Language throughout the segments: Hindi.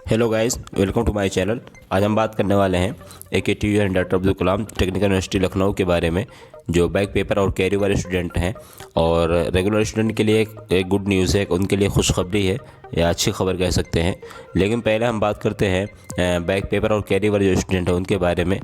Hello guys, welcome to my channel. आज हम बात करने वाले हैं AKTU and doctor Abdul Kalam technical university Lucknow के बारे में। जो बैक पेपर और कैरी वाले स्टूडेंट हैं और रेगुलर स्टूडेंट के लिए एक गुड न्यूज़ है, उनके लिए खुशखबरी है या अच्छी खबर कह सकते हैं। लेकिन पहले हम बात करते हैं बैक पेपर और कैरी वाले जो स्टूडेंट हैं उनके बारे में।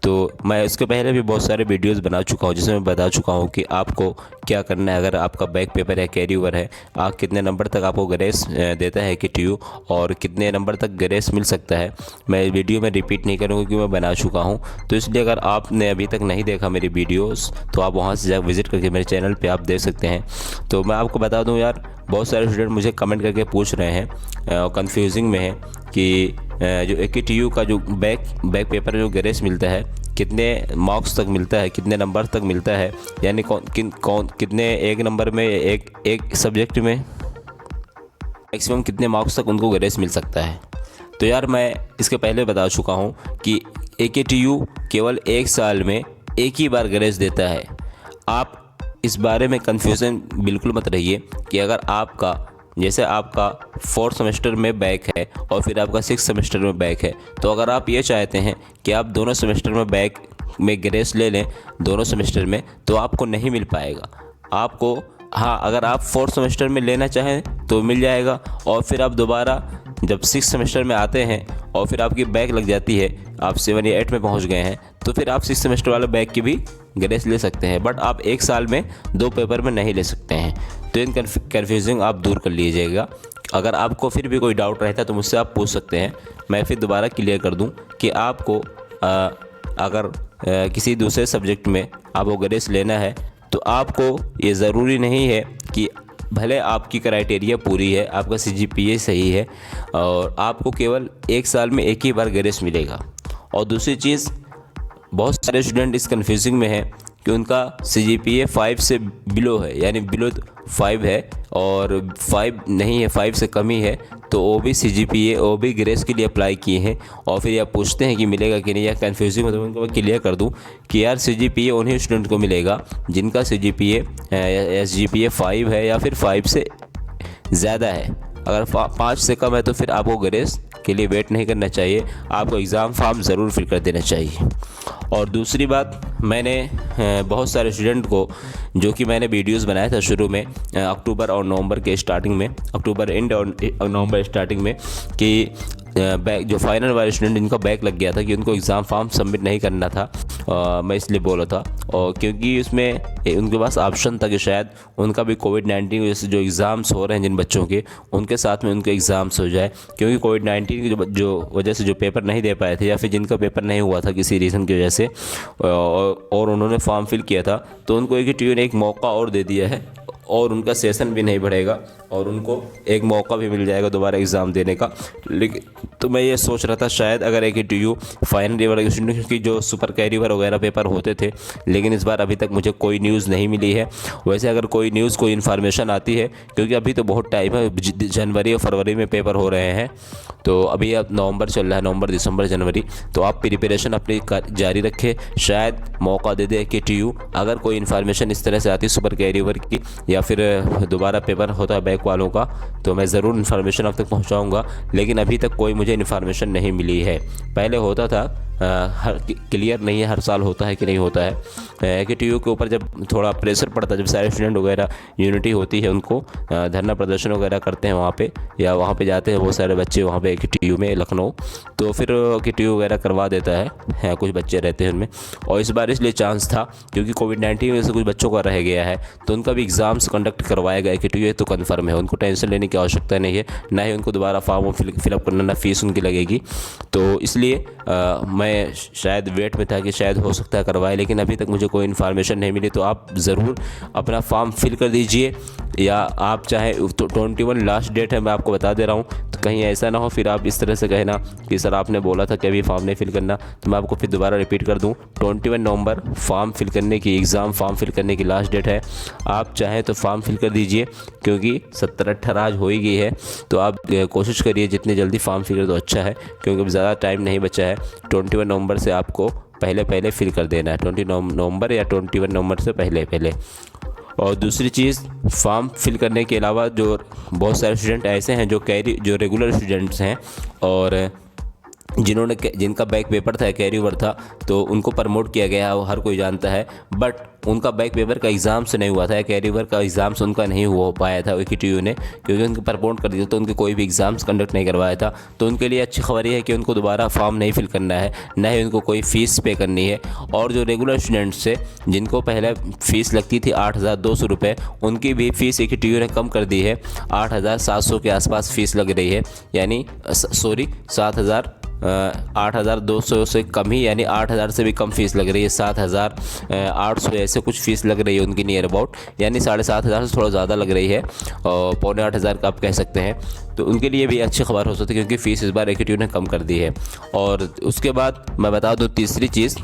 तो मैं इसके पहले भी बहुत सारे वीडियोस बना चुका हूं जिसमें मैं बता चुका हूं कि आपको क्या करना है अगर आपका बैक पेपर या कैरी ओवर है। आप कितने नंबर तक आपको ग्रेस देता है AKTU और कितने नंबर तक ग्रेस मिल सकता है। मैं वीडियो में रिपीट नहीं करूँगा क्योंकि मैं बना चुका हूँ। तो इसलिए अगर आपने अभी तक नहीं देखा मेरी वीडियोस तो आप वहाँ से जाकर विज़िट करके मेरे चैनल पर आप देख सकते हैं। तो मैं आपको बता दूँ यार, बहुत सारे स्टूडेंट मुझे कमेंट करके पूछ रहे हैं और कन्फ्यूजिंग में है कि जो AKTU का जो बैक पेपर जो ग्रेस मिलता है कितने मार्क्स तक मिलता है, कितने नंबर तक मिलता है, यानी कितने एक नंबर में एक सब्जेक्ट में मैक्सिमम कितने मार्क्स तक उनको ग्रेस मिल सकता है। तो यार मैं इसके पहले बता चुका हूँ कि AKTU केवल एक साल में एक ही बार ग्रेस देता है। आप इस बारे में कन्फ्यूज़न बिल्कुल मत रहिए कि अगर आपका जैसे आपका 4th सेमेस्टर में बैक है और फिर आपका 6th सेमेस्टर में बैक है, तो अगर आप ये चाहते हैं कि आप दोनों सेमेस्टर में बैक में ग्रेस ले लें दोनों सेमेस्टर में, तो आपको नहीं मिल पाएगा। आपको हाँ, अगर आप 4th सेमेस्टर में लेना चाहें तो मिल जाएगा और फिर आप दोबारा जब 6th सेमेस्टर में आते हैं और फिर आपकी बैक लग जाती है, आप 7 या 8 में पहुंच गए हैं, तो फिर आप 6th सेमेस्टर वाले बैक की भी ग्रेस ले सकते हैं। बट आप एक साल में 2 पेपर में नहीं ले सकते हैं। तो इन कन्फ्यूजिंग आप दूर कर लीजिएगा। अगर आपको फिर भी कोई डाउट रहता है तो मुझसे आप पूछ सकते हैं, मैं फिर दोबारा क्लियर कर दूं कि आपको अगर किसी दूसरे सब्जेक्ट में आपको ग्रेस लेना है तो आपको ये ज़रूरी नहीं है कि भले आपकी क्राइटेरिया पूरी है, आपका CGPA सही है और आपको केवल एक साल में एक ही बार ग्रेस मिलेगा। और दूसरी चीज़, बहुत सारे स्टूडेंट इस कन्फ्यूजिंग में है कि उनका CGPA 5 से बिलो है, यानी बिलो 5 है और 5 नहीं है, 5 से कम ही है, तो वो भी CGPA वो भी ग्रेस के लिए अप्लाई किए हैं और फिर आप पूछते हैं कि मिलेगा कि नहीं। या कन्फ्यूजिंग मतलब उनको मैं क्लियर कर दूं कि यार CGPA उन्हीं स्टूडेंट को मिलेगा जिनका CGPA SGPA 5 है या फिर 5 से ज़्यादा है। अगर 5 से कम है तो फिर आपको ग्रेस के लिए वेट नहीं करना चाहिए, आपको एग्ज़ाम फॉर्म ज़रूर फिल कर देना चाहिए। और दूसरी बात, मैंने बहुत सारे स्टूडेंट को जो कि मैंने वीडियोस बनाया था शुरू में अक्टूबर और नवंबर के स्टार्टिंग में, अक्टूबर एंड और नवंबर स्टार्टिंग में, कि बैक जो फाइनल वाले स्टूडेंट जिनका बैक लग गया था कि उनको एग्ज़ाम फॉर्म सबमिट नहीं करना था। मैं इसलिए बोला था और क्योंकि उसमें उनके पास ऑप्शन था कि शायद उनका भी कोविड-19 वजह से जो एग्ज़ाम्स हो रहे हैं जिन बच्चों के, उनके साथ में उनके एग्ज़ाम्स हो जाए। क्योंकि कोविड-19 की जो वजह से जो पेपर नहीं दे पाए थे या फिर जिनका पेपर नहीं हुआ था किसी रीज़न की वजह से और उन्होंने फॉर्म फिल किया था, तो उनको AKTU ने एक मौका और दे दिया है और उनका सेशन भी नहीं बढ़ेगा और उनको एक मौका भी मिल जाएगा दोबारा एग्ज़ाम देने का। लेकिन तो मैं ये सोच रहा था शायद अगर AKTU फाइनल ईयर वाले स्टूडेंट की जो सुपर कैरी वगैरह पेपर होते थे, लेकिन इस बार अभी तक मुझे कोई न्यूज़ नहीं मिली है। वैसे अगर कोई न्यूज़ कोई इन्फॉर्मेशन आती है, क्योंकि अभी तो बहुत टाइम है, जनवरी और फरवरी में पेपर हो रहे हैं, तो अभी अब नवंबर चल रहा है, नवंबर दिसंबर जनवरी, तो आप प्रिपरेशन अपनी जारी रखें। शायद मौका दे दे AKTU। अगर कोई इन्फॉर्मेशन इस तरह से आती है सुपर कैरी की या फिर दोबारा पेपर होता है बैक वालों का, तो मैं ज़रूर इन्फॉर्मेशन आप तक पहुंचाऊंगा। लेकिन अभी तक कोई मुझे इन्फॉर्मेशन नहीं मिली है। पहले होता था, हर क्लियर नहीं है हर साल होता है कि नहीं होता है। AKTU के ऊपर जब थोड़ा प्रेशर पड़ता है, जब सारे स्टूडेंट वगैरह यूनिटी होती है, उनको धरना प्रदर्शन वगैरह करते हैं वहाँ पे या वहाँ पे जाते हैं बहुत सारे बच्चे वहाँ पे AKTU में लखनऊ, तो फिर AKTU वगैरह करवा देता है, कुछ बच्चे रहते हैं उनमें। और इस बार इसलिए चांस था क्योंकि कोविड-19 की वजह से कुछ बच्चों का रह गया है, तो उनका भी एग्ज़ाम्स कंडक्ट करवाएगा AKTU, तो कन्फर्म है, उनको टेंशन लेने की आवश्यकता नहीं है, ना ही उनको दोबारा फॉर्म फिलअप करना, ना फीस उनकी लगेगी। तो इसलिए मैं शायद वेट में था कि शायद हो सकता है करवाए, लेकिन अभी तक मुझे कोई इन्फॉर्मेशन नहीं मिली। तो आप ज़रूर अपना फॉर्म फिल कर दीजिए, या आप चाहे तो 21 लास्ट डेट है, मैं आपको बता दे रहा हूँ, तो कहीं ऐसा ना हो फिर आप इस तरह से कहना कि सर आपने बोला था कि अभी फॉर्म नहीं फिल करना। तो मैं आपको फिर दोबारा रिपीट कर दूँ, 21 नवंबर फॉर्म फिल करने की, एग्ज़ाम फॉर्म फिल करने की लास्ट डेट है। आप चाहें तो फॉर्म फिल कर दीजिए, क्योंकि 17-18 आज हो ही गई है, तो आप कोशिश करिए जितनी जल्दी फॉर्म फिल कर तो अच्छा है, क्योंकि ज़्यादा टाइम नहीं बचा है। 21 नवंबर से आपको पहले फिल कर देना है, 20 नवंबर या 21 नवंबर से पहले। और दूसरी चीज़, फॉर्म फिल करने के अलावा जो बहुत सारे स्टूडेंट ऐसे हैं जो रेगुलर स्टूडेंट्स हैं और जिनका बैक पेपर था, कैरी ओवर था, तो उनको प्रमोट किया गया है, वो हर कोई जानता है। बट उनका बैक पेपर का एग्ज़ाम से नहीं हुआ था, कैरी ओवर का एग्ज़ाम से उनका नहीं हो पाया था AKTU ने, क्योंकि उनको प्रमोट कर दिया तो उनके कोई भी एग्ज़ाम्स कंडक्ट नहीं करवाया था। तो उनके लिए अच्छी खबर ये है कि उनको दोबारा फॉर्म नहीं फिल करना है, न ही उनको कोई फ़ीस पे करनी है। और जो रेगुलर स्टूडेंट्स थे जिनको पहले फ़ीस लगती थी 8,200 रुपये, उनकी भी फ़ीस AKTU ने कम कर दी है, 8,700 के आसपास फ़ीस लग रही है, यानी 8,200 से कम ही, यानी 8,000 से भी कम फीस लग रही है, 7,800 ऐसे कुछ फ़ीस लग रही है उनकी नियर अबाउट, यानी 7,500 से थोड़ा ज़्यादा लग रही है और 7,500 का आप कह सकते हैं। तो उनके लिए भी अच्छी खबर हो सकती है क्योंकि फ़ीस इस बार AKTU ने कम कर दी है। और उसके बाद मैं बता दूँ तीसरी चीज़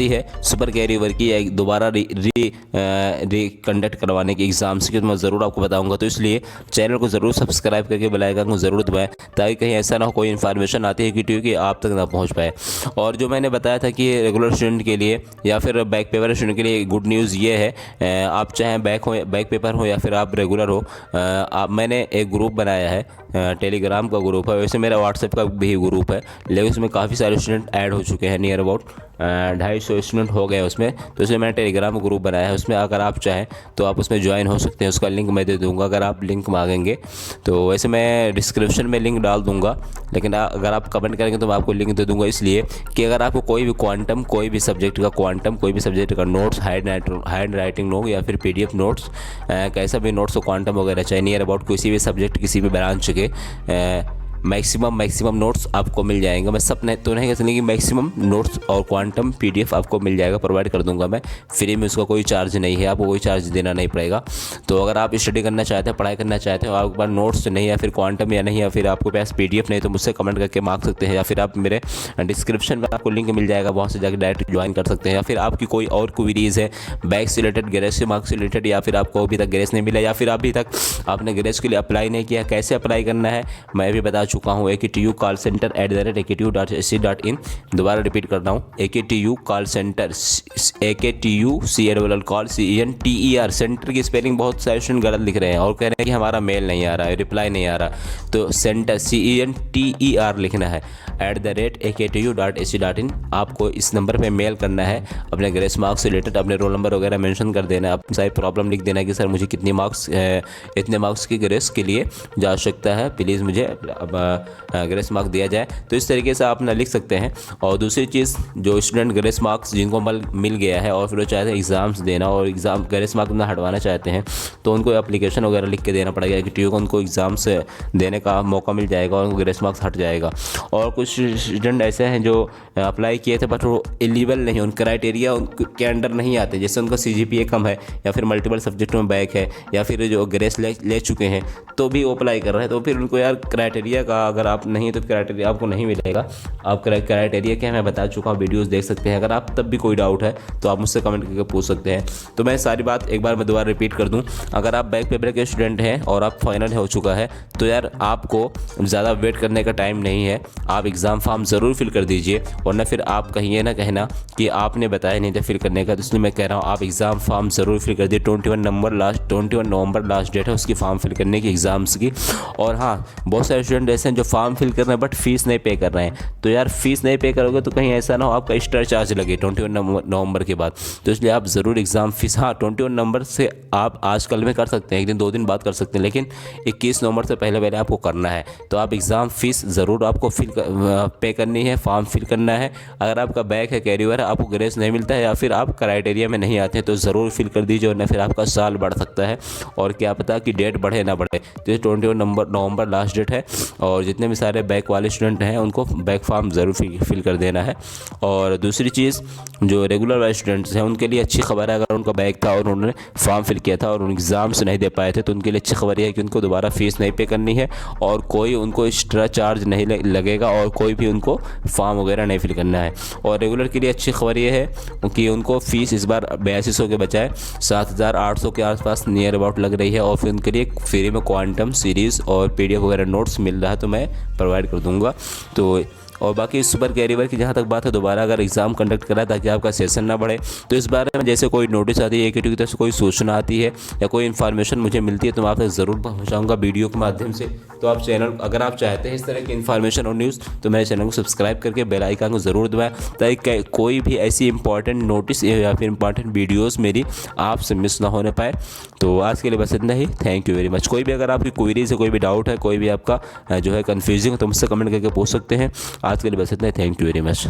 है सुपर कैरी ओवर की दोबारा री कंडक्ट करवाने के एग्ज़ाम्स की, तो मैं ज़रूर आपको बताऊंगा। तो इसलिए चैनल को ज़रूर सब्सक्राइब करके बेल आइकन को ज़रूर दबाएं ताकि कहीं ऐसा ना हो कोई इन्फॉर्मेशन आती है AKTU की आप तक ना पहुंच पाए। और जो मैंने बताया था कि रेगुलर स्टूडेंट के लिए या फिर बैक पेपर स्टूडेंट के लिए गुड न्यूज़ ये है, आप चाहे बैक पेपर हो या फिर आप रेगुलर हो, मैंने एक ग्रुप बनाया है, टेलीग्राम का ग्रुप है, वैसे मेरा व्हाट्सएप का भी ग्रुप है, लेकिन उसमें काफ़ी सारे स्टूडेंट ऐड हो चुके हैं, नियर अबाउट 250 स्टूडेंट हो गए उसमें। तो इसमें मैंने टेलीग्राम ग्रुप बनाया है, उसमें अगर आप चाहें तो आप उसमें ज्वाइन हो सकते हैं। उसका लिंक मैं दे दूंगा अगर आप लिंक मांगेंगे तो, वैसे मैं डिस्क्रिप्शन में लिंक डाल दूंगा, लेकिन अगर आप कमेंट करेंगे तो मैं आपको लिंक दे दूंगा। इसलिए कि अगर आपको कोई भी सब्जेक्ट का नोट्स, हैंड राइटिंग नोट या फिर PDF नोट्स, कैसा भी नोट्स हो क्वांटम वगैरह चाहिए, नियर अबाउट किसी भी सब्जेक्ट किसी भी ब्रांच के मैक्सिमम नोट्स आपको मिल जाएंगे। मैं सब तो नहीं कह सकते कि मैक्सिमम नोट्स और क्वांटम PDF आपको मिल जाएगा, प्रोवाइड कर दूंगा मैं फ्री में, उसका कोई चार्ज नहीं है, आपको कोई चार्ज देना नहीं पड़ेगा। तो अगर आप स्टडी करना चाहते हैं, पढ़ाई करना चाहते हो, आपके पास नोट्स नहीं या फिर क्वांटम या नहीं या फिर आपके पास PDF नहीं, तो मुझसे कमेंट करके मांग सकते हैं, या फिर आप मेरे डिस्क्रिप्शन में आपको लिंक मिल जाएगा, वहाँ से जाकर डायरेक्ट ज्वाइन कर सकते हैं। या फिर आपकी कोई और क्वेरीज है बैक से रिलेटेड, ग्रेस के मार्क्स से रिलेटेड, या फिर आपको अभी तक ग्रेस नहीं मिला या फिर अभी तक आपने ग्रेस के लिए अप्लाई नहीं किया, कैसे अप्लाई करना है मैं भी बता चुका हूँ। AKTU कॉल सेंटर @aktu.ac.in, दोबारा रिपीट कर रहा हूँ, AKTU call centre, AKTU CENTER, centre की स्पेलिंग बहुत सारे स्टूडेंट गलत लिख रहे हैं और कह रहे हैं कि हमारा मेल नहीं आ रहा है, रिप्लाई नहीं आ रहा, तो सेंटर CENTER लिखना है @aktu.ac.in। आपको इस नंबर पे मेल करना है, अपने ग्रेस मार्क्स से रिलेटेड अपने रोल नंबर वगैरह मेंशन कर देना है, अपनी सारी प्रॉब्लम लिख देना है कि सर मुझे कितनी मार्क्स, इतने मार्क्स की ग्रेस के लिए जा सकता है, प्लीज़ मुझे ग्रेस मार्क्स दिया जाए। तो इस तरीके से आप ना लिख सकते हैं। और दूसरी चीज़, जो स्टूडेंट ग्रेस मार्क्स जिनको मिल गया है और फिर वो चाहते हैं एग्ज़ाम्स देना और एग्ज़ाम ग्रेस मार्क्स ना हटवाना चाहते हैं, तो उनको एप्लीकेशन वगैरह लिख के देना पड़ेगा AKTU को, उनको एग्ज़ाम्स देने का मौका मिल जाएगा और उनको ग्रेस मार्क्स हट जाएगा। और कुछ स्टूडेंट ऐसे हैं जो अप्लाई किए थे बट वो एलिजिबल नहीं, उन क्राइटेरिया उनके अंडर नहीं आते, जैसे उनका CGPA कम है या फिर मल्टीपल सब्जेक्ट में बैक है या फिर जो ग्रेस ले चुके हैं तो भी वो अप्लाई कर रहे हैं, तो फिर उनको यार क्राइटेरिया का अगर आप नहीं तो क्राइटेरिया आपको नहीं मिलेगा। आप क्राइटेरिया क्या है मैं बता चुका हूँ, वीडियोस देख सकते हैं। अगर आप तब भी कोई डाउट है तो आप मुझसे कमेंट करके पूछ सकते हैं। तो मैं सारी बात एक बार मैं दोबारा रिपीट कर दूँ, अगर आप बैक पेपर के स्टूडेंट हैं और आप फाइनल हो चुका है तो यार आपको ज़्यादा वेट करने का टाइम नहीं है, आप एग्ज़ाम फॉर्म ज़रूर फिल कर दीजिए, वरना फिर आप कहिए ना कहना कि आपने बताया नहीं था फिल करने का। तो इसलिए मैं कह रहा हूँ आप एग्ज़ाम फॉर्म ज़रूर फिल कर दिए। 21 नवंबर लास्ट डेट है उसकी फॉर्म फिल करने की एग्ज़ाम्स की। और हाँ, बहुत सारे स्टूडेंट ऐसे हैं जो फॉर्म फिल कर रहे हैं बट फीस नहीं पे कर रहे हैं, तो यार फीस नहीं पे करोगे तो कहीं ऐसा ना हो आपका एक्स्ट्रा चार्ज लगे 21 नवंबर के बाद। तो इसलिए आप ज़रूर एग्ज़ाम फीस, हाँ 21 नवंबर से आप आज कल में कर सकते हैं, एक दिन 2 दिन बाद कर सकते हैं, लेकिन 21 नवंबर से पहले आपको करना है। तो आप एग्ज़ाम फीस ज़रूर आपको पे करनी है, फॉर्म फिल करना है। अगर आपका बैक है, कैरी ओवर है, आपको ग्रेस नहीं मिलता है या फिर आप क्राइटेरिया में नहीं आते हैं तो ज़रूर फिल कर दीजिए, वरना फिर आपका साल बढ़ सकता है और क्या पता कि डेट बढ़े ना बढ़े। तो 21 नवंबर लास्ट डेट है और जितने भी सारे बैक वाले स्टूडेंट हैं उनको बैक फॉर्म ज़रूर फिल कर देना है। और दूसरी चीज़, जो रेगुलर वाले स्टूडेंट्स हैं उनके लिए अच्छी खबर है, अगर उनका बैक था और उन्होंने फॉर्म फिल किया था और उन एग्ज़ाम्स नहीं दे पाए थे तो उनके लिए अच्छी खबर यह है कि उनको दोबारा फीस नहीं पे करनी है और कोई उनको एक्स्ट्रा चार्ज नहीं लगेगा और कोई भी उनको फॉर्म वगैरह नहीं फिल करना है। और रेगुलर के लिए अच्छी खबर यह है कि उनको फ़ीस इस बार 8200 के बजाय 7,800 के आसपास नियर अबाउट लग रही है और फिर उनके लिए फ्री में क्वांटम सीरीज़ और PDF वगैरह नोट्स मिल रहा है, तो मैं प्रोवाइड कर दूंगा। तो और बाकी सुपर कैरियर की जहाँ तक बात है, दोबारा अगर एग्ज़ाम कंडक्ट कराए ताकि आपका सेशन ना बढ़े, तो इस बारे में जैसे कोई नोटिस आती है, AKTU की तरफ से कोई सूचना आती है या कोई इन्फॉर्मेशन मुझे मिलती है तो मैं आप तक ज़रूर पहुँचाऊँगा वीडियो के माध्यम से। तो आप चैनल, अगर आप चाहते हैं इस तरह की इन्फॉर्मेशन और न्यूज़, तो मेरे चैनल को सब्सक्राइब करके बेल आइकन को ज़रूर दबाएं ताकि कोई भी ऐसी इंपॉर्टेंट नोटिस या फिर इंपॉर्टेंट वीडियोस मेरी आपसे मिस ना होने पाए। तो आज के लिए बस इतना ही। Thank you very much. कोई भी अगर आपकी क्वेरीज है, कोई भी डाउट है, कोई भी आपका जो है कन्फ्यूजिंग है, तो मुझसे कमेंट करके पूछ सकते हैं। आज के लिए बस इतना ही। Thank you very much.